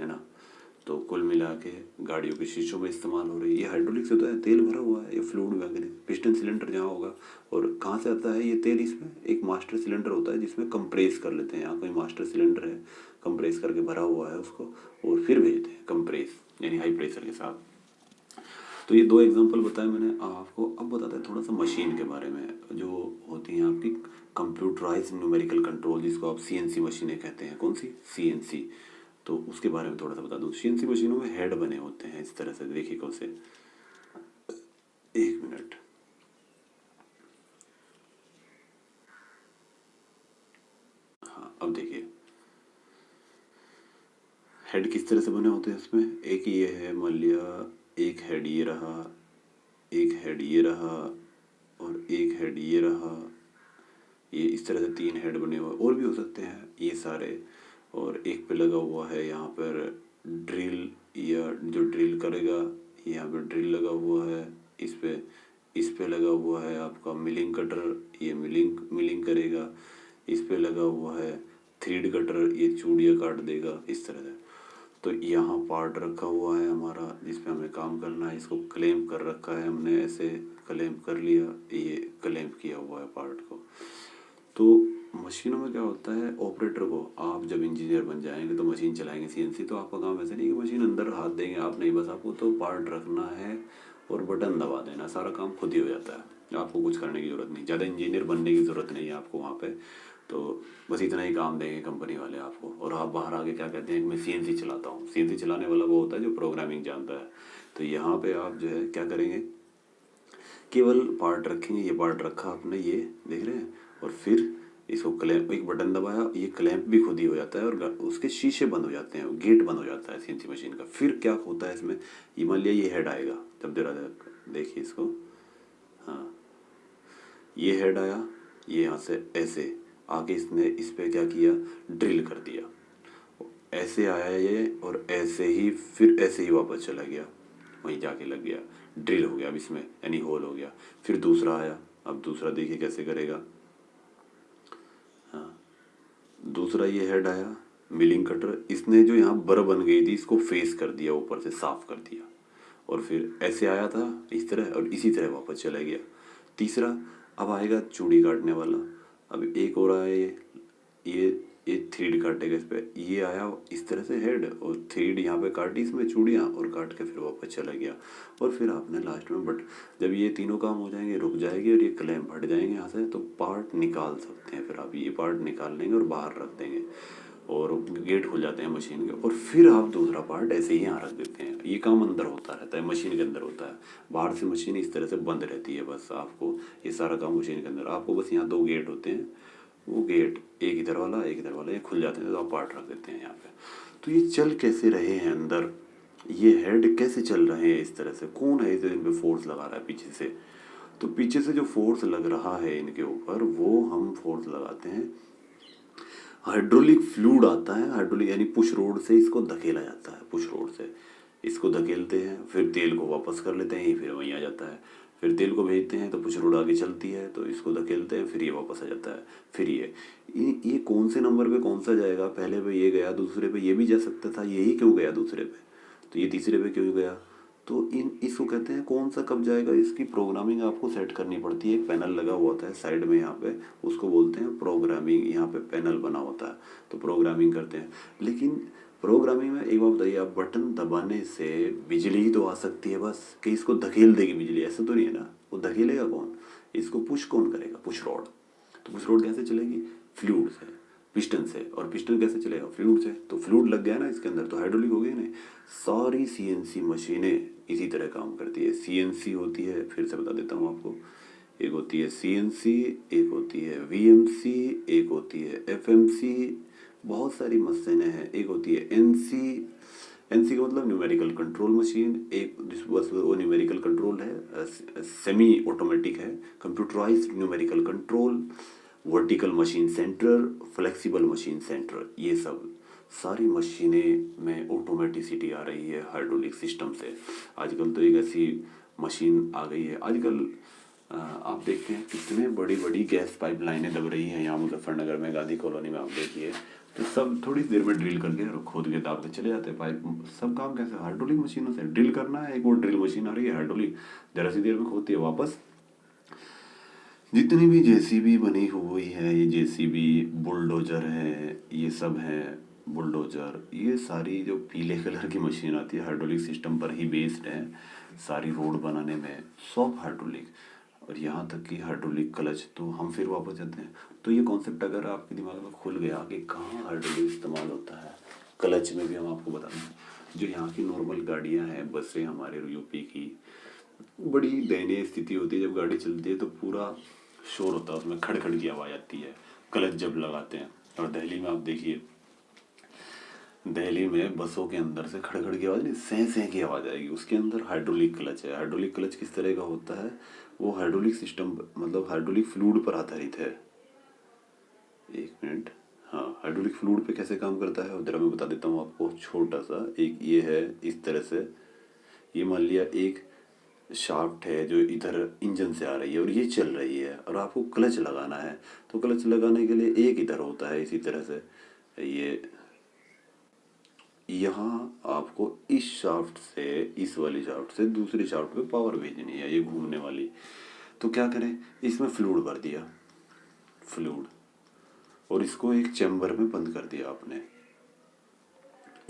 है ना। तो कुल मिला के गाड़ियों के शीशों में इस्तेमाल हो रही है। ये हाइड्रोलिक से होता है, तेल भरा हुआ है, ये फ्लूइड वगैरह, पिस्टन सिलेंडर जहाँ होगा, और कहाँ से आता है ये तेल, इसमें एक मास्टर सिलेंडर होता है जिसमें कंप्रेस कर लेते हैं, यहाँ कोई मास्टर सिलेंडर है, कंप्रेस करके भरा हुआ है उसको, और फिर भेजते हैं कंप्रेस, यानी हाई प्रेशर के साथ। तो ये दो एग्जांपल बताए मैंने आपको। अब बताते हैं थोड़ा सा मशीन के बारे में, जो होती हैं आपकी कंप्यूटराइज न्यूमेरिकल कंट्रोल, जिसको आप सीएनसी मशीनें कहते हैं। कौन सी, सीएनसी। तो उसके बारे में थोड़ा सा बता दूं। सीएनसी मशीनों में हेड बने होते हैं इस तरह से, देखिए कौन से, एक मिनट, हाँ अब देखिए हेड किस तरह से बने होते हैं इसमें। एक ये है, मान लिया एक हेड ये रहा, एक हेड ये रहा, और एक हेड ये रहा, ये इस तरह से तीन हेड बने हुए, और भी हो सकते हैं ये सारे। और एक पे लगा हुआ है यहाँ पर ड्रिल, या जो ड्रिल करेगा, यहाँ पे ड्रिल लगा हुआ है, इस पे लगा हुआ है आपका मिलिंग कटर, ये मिलिंग मिलिंग करेगा। इस पे लगा हुआ है थ्रीड कटर, ये चूड़ियाँ काट देगा, इस तरह से। तो यहाँ पार्ट रखा हुआ है हमारा जिस पे हमें काम करना है, इसको क्लेम कर रखा है हमने, ऐसे क्लेम कर लिया, ये क्लेम किया हुआ है पार्ट को। तो मशीनों में क्या होता है, ऑपरेटर को आप जब इंजीनियर बन जाएंगे तो मशीन चलाएंगे सीएनसी, तो आपका काम ऐसा नहीं कि मशीन अंदर हाथ देंगे आप, नहीं, बस आपको तो पार्ट रखना है और बटन दबा देना, सारा काम खुद ही हो जाता है, आपको कुछ करने की ज़रूरत नहीं, ज़्यादा इंजीनियर बनने की ज़रूरत नहीं है आपको वहाँ पे। तो बस इतना ही काम देंगे कंपनी वाले आपको, और आप बाहर आके क्या कहते हैं, मैं सीएनसी चलाता हूँ। सीएनसी चलाने वाला वो होता है जो प्रोग्रामिंग जानता है। तो यहाँ पे आप जो है क्या करेंगे, केवल पार्ट रखेंगे, ये पार्ट रखा आपने, ये देख रहे हैं, और फिर इसको क्लैंप, एक बटन दबाया, ये क्लैंप भी खुद ही हो जाता है और उसके शीशे बंद हो जाते हैं, गेट बंद हो जाता है सीएनसी मशीन का। फिर क्या होता है इसमें, ये मान लिया ये हेड आएगा, जब जरा देखिए इसको, हाँ, ये हेड आया, ये यहाँ से ऐसे आगे इसने इस पे क्या किया, ड्रिल कर दिया, ऐसे आया ये, और ऐसे ही फिर ऐसे ही वापस चला गया, वहीं जाके लग गया, ड्रिल हो गया अब इसमें, यानी होल हो गया। फिर दूसरा आया, अब दूसरा देखिए कैसे करेगा, हाँ, दूसरा ये हेड आया, मिलिंग कटर, इसने जो यहाँ बर बन गई थी इसको फेस कर दिया, ऊपर से साफ कर दिया, और फिर ऐसे आया था इस तरह, और इसी तरह वापस चला गया। तीसरा अब आएगा चूड़ी काटने वाला, अब एक और आया ये ये थ्रीड काटेगा इस पे, ये आया इस तरह से हेड, और थ्रीड यहाँ पे काटी इसमें चूड़ियाँ, और काट के फिर वापस चला गया। और फिर आपने लास्ट में बट जब ये तीनों काम हो जाएंगे, रुक जाएगी और ये क्लैंप हट जाएंगे यहाँ से, तो पार्ट निकाल सकते हैं। फिर आप ये पार्ट निकाल लेंगे और बाहर रख देंगे, और गेट खुल जाते हैं मशीन के, और फिर आप दूसरा पार्ट ऐसे ही यहाँ रख देते हैं। ये काम अंदर होता रहता है, मशीन के अंदर होता है, बाहर से मशीन इस तरह से बंद रहती है। बस आपको ये सारा काम मशीन के अंदर, आपको बस यहाँ 2 गेट होते हैं, वो गेट एक इधर वाला एक इधर वाला, ये खुल जाते हैं तो आप पार्ट रख देते हैं यहाँ पे। तो ये चल कैसे रहे हैं अंदर, ये हेड कैसे चल रहे हैं इस तरह से, कौन है इसे इन पे फोर्स लगा रहा है पीछे से, तो पीछे से जो फोर्स लग रहा है इनके ऊपर, वो हम फोर्स लगाते हैं, हाइड्रोलिक फ्लूइड आता है, हाइड्रोलिक यानी पुश रोड से इसको धकेला जाता है, पुश रोड से इसको धकेलते हैं, फिर तेल को वापस कर लेते हैं, फिर वहीं आ जाता है, फिर तेल को भेजते हैं तो पुश रोड आगे चलती है, तो इसको धकेलते हैं, फिर ये वापस आ जाता है। फिर ये कौन से नंबर पे कौन सा जाएगा, पहले पे ये गया, दूसरे पे ये भी जा सकता था, यही क्यों गया दूसरे पे, तो ये तीसरे पे क्यों गया, तो इसको कहते हैं कौन सा कब जाएगा, इसकी प्रोग्रामिंग आपको सेट करनी पड़ती है। एक पैनल लगा हुआ होता है साइड में यहाँ पे, उसको बोलते हैं प्रोग्रामिंग, यहाँ पे पैनल बना होता है, तो प्रोग्रामिंग करते हैं। लेकिन प्रोग्रामिंग में एक बात बताइए, आप बटन दबाने से बिजली ही तो आ सकती है बस, कि इसको धकेल देगी बिजली, ऐसा तो नहीं है ना, वो धकेलेगा कौन, इसको पुश कौन करेगा, पुश रोड। तो पुश रोड कैसे चलेगी, फ्लूइड से, पिस्टन से, और पिस्टन कैसे चलेगा, फ्लूइड से, तो फ्लूइड लग गया ना इसके अंदर, तो हाइड्रोलिक हो गई ना। सारी सीएनसी मशीनें इसी तरह काम करती है। सीएनसी होती है, फिर से बता देता हूँ आपको, एक होती है सीएनसी, एक होती है वीएमसी, एक होती है एफएमसी, बहुत सारी मशीनें हैं, एक होती है एनसी, एनसी का मतलब न्यूमेरिकल कंट्रोल मशीन, एक बस वो न्यूमेरिकल कंट्रोल है, सेमी ऑटोमेटिक है, computerised numerical control, vertical machine centre, flexible machine centre, ये सब सारी मशीनें में ऑटोमेटिसिटी आ रही है हाइड्रोलिक सिस्टम से। आजकल तो एक ऐसी मशीन आ गई है, आजकल आप देखते हैं कितने बड़ी बड़ी गैस पाइपलाइनें दब रही हैं यहाँ मुजफ्फरनगर में, गांधी कॉलोनी में, आप देखिए, तो सब थोड़ी देर में ड्रिल करके और खोद के दाब के चले जाते हैं पाइप। सब काम कैसे, हाइड्रोलिक मशीनों से ड्रिल करना है, एक और ड्रिल मशीन आ रही है हाइड्रोलिक, जरा सी देर में खोदती है वापस। जितनी भी जेसीबी बनी हुई है, ये जेसीबी, बुलडोजर है, ये सब है, बुलडोजर, ये सारी जो पीले कलर की मशीन आती है हाइड्रोलिक सिस्टम पर ही बेस्ड है, सारी रोड बनाने में सब हाइड्रोलिक, और यहाँ तक कि हाइड्रोलिक क्लच। तो हम फिर वापस जाते हैं, तो ये कॉन्सेप्ट अगर आपके दिमाग में खुल गया कि कहाँ हाइड्रोलिक इस्तेमाल होता है, क्लच में भी हम आपको बता दें। जो यहाँ की नॉर्मल गाड़ियाँ हैं, बसें हमारे यूपी की, बड़ी दयनीय स्थिति होती है, जब गाड़ी चलती है तो पूरा शोर होता है, उसमें खड़ खड़ की आवाज़ आती है क्लच जब लगाते हैं। और दिल्ली में आप देखिए, दिल्ली में बसों के अंदर से खड़ खड़ की आवाज़ नहीं, सें सें की आवाज़ आएगी, उसके अंदर हाइड्रोलिक क्लच है। हाइड्रोलिक क्लच किस तरह का होता है, वो हाइड्रोलिक सिस्टम मतलब हाइड्रोलिक फ्लूइड पर आधारित है। एक मिनट, हाँ, हाइड्रोलिक फ्लूइड पे कैसे काम करता है जरा मैं बता देता हूँ आपको, छोटा सा एक ये है इस तरह से, ये मान लिया एक शाफ्ट है जो इधर इंजन से आ रही है और ये चल रही है, और आपको क्लच लगाना है, तो क्लच लगाने के लिए एक इधर होता है इसी तरह से, ये यहाँ आपको इस शाफ्ट से, इस वाली शाफ्ट से दूसरी शाफ्ट पे पावर भेजनी है, ये घूमने वाली। तो क्या करें, इसमें फ्लूइड भर दिया, फ्लूइड, और इसको एक चैम्बर में बंद कर दिया आपने,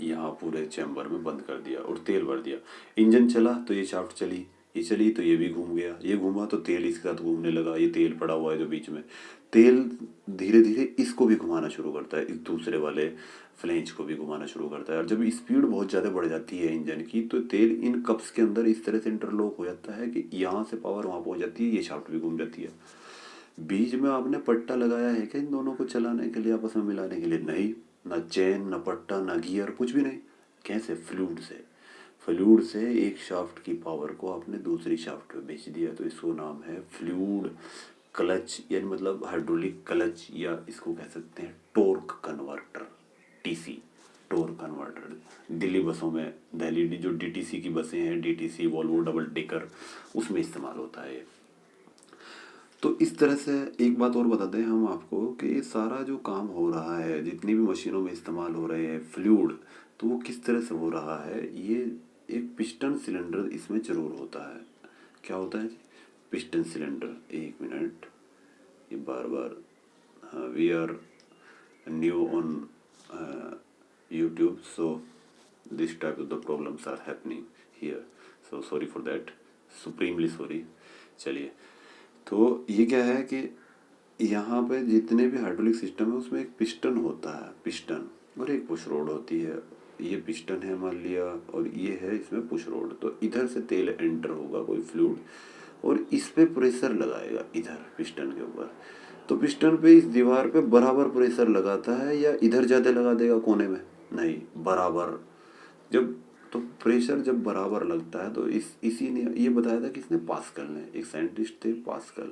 यहाँ पूरे चैम्बर में बंद कर दिया और तेल भर दिया। इंजन चला तो ये शाफ्ट चली, ये चली तो ये भी घूम गया, ये घूमा तो तेल इसके साथ घूमने लगा, ये तेल पड़ा हुआ है जो बीच में, तेल धीरे धीरे इसको भी घुमाना शुरू करता है, इस दूसरे वाले फ्लेंज को भी घुमाना शुरू करता है। और जब स्पीड बहुत ज़्यादा बढ़ जाती है इंजन की, तो तेल इन कप्स के अंदर इस तरह से इंटरलॉक हो जाता है कि यहाँ से पावर वहाँ पहुँच जाती है, ये शाफ्ट भी घूम जाती है। बीच में आपने पट्टा लगाया है क्या इन दोनों को चलाने के लिए, आपस में मिलाने के लिए? नहीं, ना चेन, ना पट्टा, ना गियर, कुछ भी नहीं। कैसे? फ्लूइड से। फ्लूइड से एक शाफ्ट की पावर को आपने दूसरी शाफ्ट में भेज दिया, तो इसको नाम है फ्लूइड क्लच, यानी मतलब हाइड्रोलिक क्लच, या इसको कह सकते हैं torque converter, TC, torque converter. Delhi बसों में, दिल्ली जो डीटीसी की बसें हैं, डीटीसी वॉल्वो डबल डेकर, उसमें इस्तेमाल होता है ये। तो इस तरह से एक बात और बता दें हम आपको कि ये सारा जो काम हो रहा है, जितनी भी मशीनों में इस्तेमाल हो रहे हैं फ्लूइड, तो वो किस तरह से हो रहा है। ये एक पिस्टन सिलेंडर इसमें जरूर होता है। क्या होता है जी? Piston cylinder. एक मिनट, ये बार बार, हाँ, we are new on YouTube, so this type of the problems are happening here, so sorry for that, supremely sorry. चलिए, तो ये क्या है कि यहाँ पे जितने भी हाइड्रोलिक सिस्टम है उसमें एक पिस्टन होता है, पिस्टन, और एक पुश रोड होती है। ये पिस्टन है मान लिया, और ये है इसमें पुश रोड। तो इधर से तेल एंटर होगा कोई फ्लूइड, और इस पे प्रेशर लगाएगा इधर पिस्टन के ऊपर। तो पिस्टन पे इस दीवार पे बराबर प्रेशर लगाता है, या इधर ज़्यादा लगा देगा कोने में? नहीं, बराबर। जब तो प्रेशर जब बराबर लगता है, तो इसी ने ये बताया था, किसने? पास्कल ने, एक साइंटिस्ट थे पास्कल।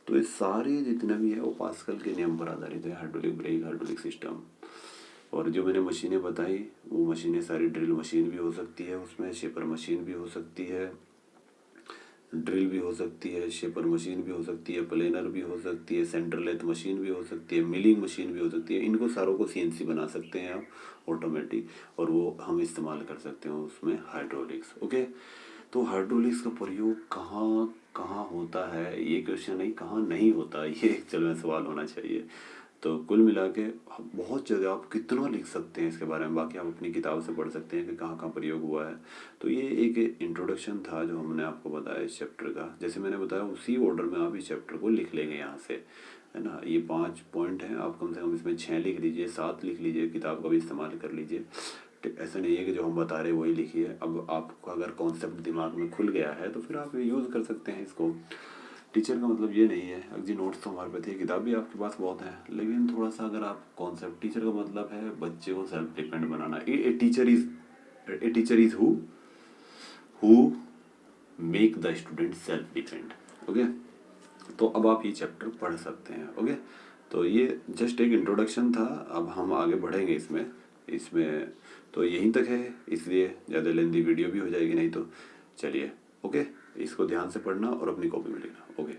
तो ये सारे जितने भी है वो पास्कल के नियम पर आधारित है, हाइड्रोलिक ब्रेक, हाइड्रोलिक सिस्टम। और जो मैंने मशीनें बताई, वो मशीनें सारी ड्रिल मशीन भी हो सकती है, उसमें शेपर मशीन भी हो सकती है, ड्रिल भी हो सकती है, शेपर मशीन भी हो सकती है, प्लेनर भी हो सकती है, सेंटर लेथ मशीन भी हो सकती है, मिलिंग मशीन भी हो सकती है। इनको सारों को सीएनसी बना सकते हैं आप ऑटोमेटिक, और वो हम इस्तेमाल कर सकते हैं उसमें हाइड्रोलिक्स। ओके, तो हाइड्रोलिक्स का प्रयोग कहाँ कहाँ होता है, ये क्वेश्चन नहीं, कहाँ नहीं होता, ये एक्चुअल में सवाल होना चाहिए। तो कुल मिला के बहुत जगह आप कितना लिख सकते हैं इसके बारे में, बाकी आप अपनी किताब से पढ़ सकते हैं कि कहाँ कहाँ प्रयोग हुआ है। तो ये एक इंट्रोडक्शन था जो हमने आपको बताया इस चैप्टर का। जैसे मैंने बताया उसी ऑर्डर में आप इस चैप्टर को लिख लेंगे यहाँ से, है ना। ये 5 पॉइंट हैं, आप कम से कम इसमें 6 लिख लीजिए, 7 लिख लीजिए, किताब का भी इस्तेमाल कर लीजिए। ऐसा नहीं है कि जो हम बता रहे हैं वही लिखिए। अब आपका अगर कॉन्सेप्ट दिमाग में खुल गया है तो फिर आप यूज़ कर सकते हैं इसको। टीचर का मतलब ये नहीं है जी नोट्स तो हमारे पास है, किताब भी आपके पास बहुत है, लेकिन थोड़ा सा अगर आप कॉन्सेप्ट, टीचर का मतलब है बच्चे को self depend banana. A teacher is who make the student self depend. Okay, तो अब आप ये चैप्टर पढ़ सकते हैं। ओके, तो ये जस्ट एक इंट्रोडक्शन था, अब हम आगे बढ़ेंगे इसमें इसमें तो यहीं तक है, इसलिए ज़्यादा लेंदी वीडियो भी हो जाएगी नहीं तो। चलिए, ओके, इसको ध्यान से पढ़ना और अपनी कॉपी में लिखना। ओके।